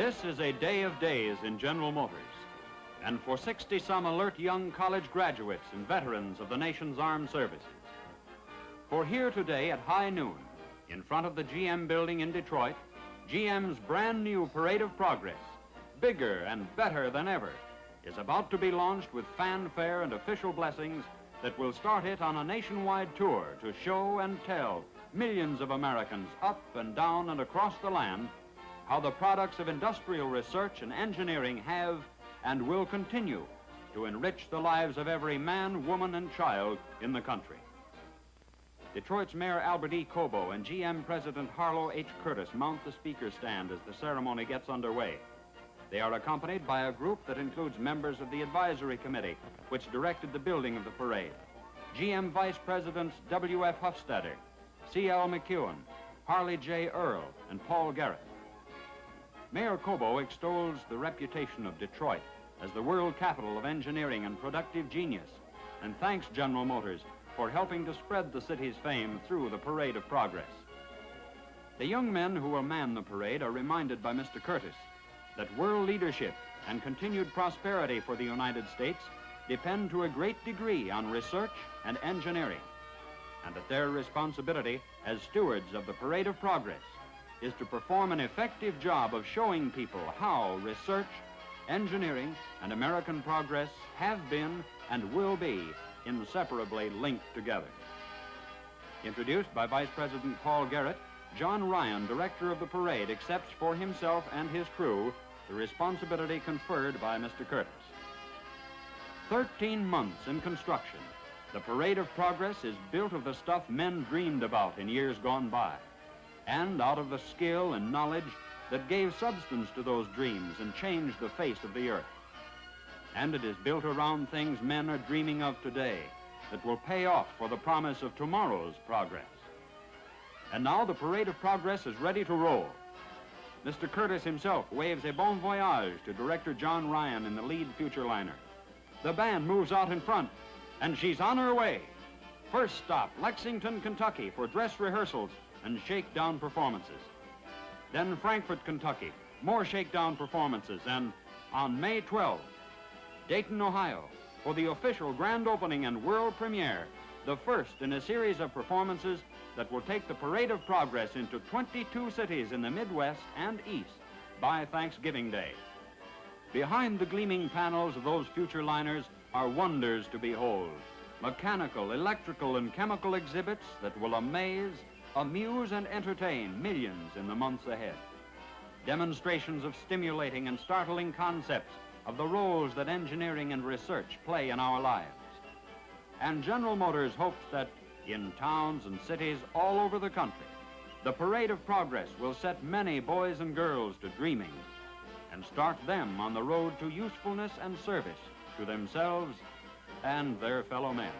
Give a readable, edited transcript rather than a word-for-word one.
This is a day of days in General Motors, and for 60-some alert young college graduates and veterans of the nation's armed services. For here today at high noon, in front of the GM building in Detroit, GM's brand new Parade of Progress, bigger and better than ever, is about to be launched with fanfare and official blessings that will start it on a nationwide tour to show and tell millions of Americans up and down and across the land how the products of industrial research and engineering have and will continue to enrich the lives of every man, woman, and child in the country. Detroit's Mayor Albert E. Cobo and GM President Harlow H. Curtis mount the speaker stand as the ceremony gets underway. They are accompanied by a group that includes members of the advisory committee, which directed the building of the parade. GM Vice Presidents W.F. Hofstadter, C.L. McEwen, Harley J. Earl, and Paul Garrett. Mayor Cobo extols the reputation of Detroit as the world capital of engineering and productive genius, and thanks General Motors for helping to spread the city's fame through the Parade of Progress. The young men who will man the parade are reminded by Mr. Curtis that world leadership and continued prosperity for the United States depend to a great degree on research and engineering, and that their responsibility as stewards of the Parade of Progress is to perform an effective job of showing people how research, engineering, and American progress have been and will be inseparably linked together. Introduced by Vice President Paul Garrett, John Ryan, director of the parade, accepts for himself and his crew the responsibility conferred by Mr. Curtis. 13 months in construction, the Parade of Progress is built of the stuff men dreamed about in years gone by, and out of the skill and knowledge that gave substance to those dreams and changed the face of the earth. And it is built around things men are dreaming of today that will pay off for the promise of tomorrow's progress. And now the Parade of Progress is ready to roll. Mr. Curtis himself waves a bon voyage to Director John Ryan in the lead future liner. The band moves out in front, and she's on her way. First stop, Lexington, Kentucky, for dress rehearsals and shakedown performances. Then Frankfort, Kentucky, more shakedown performances, and on May 12th, Dayton, Ohio, for the official grand opening and world premiere, the first in a series of performances that will take the Parade of Progress into 22 cities in the Midwest and East by Thanksgiving Day. Behind the gleaming panels of those future liners are wonders to behold, mechanical, electrical, and chemical exhibits that will amaze, amuse, and entertain millions in the months ahead. Demonstrations of stimulating and startling concepts of the roles that engineering and research play in our lives. And General Motors hopes that in towns and cities all over the country, the Parade of Progress will set many boys and girls to dreaming and start them on the road to usefulness and service to themselves and their fellow men.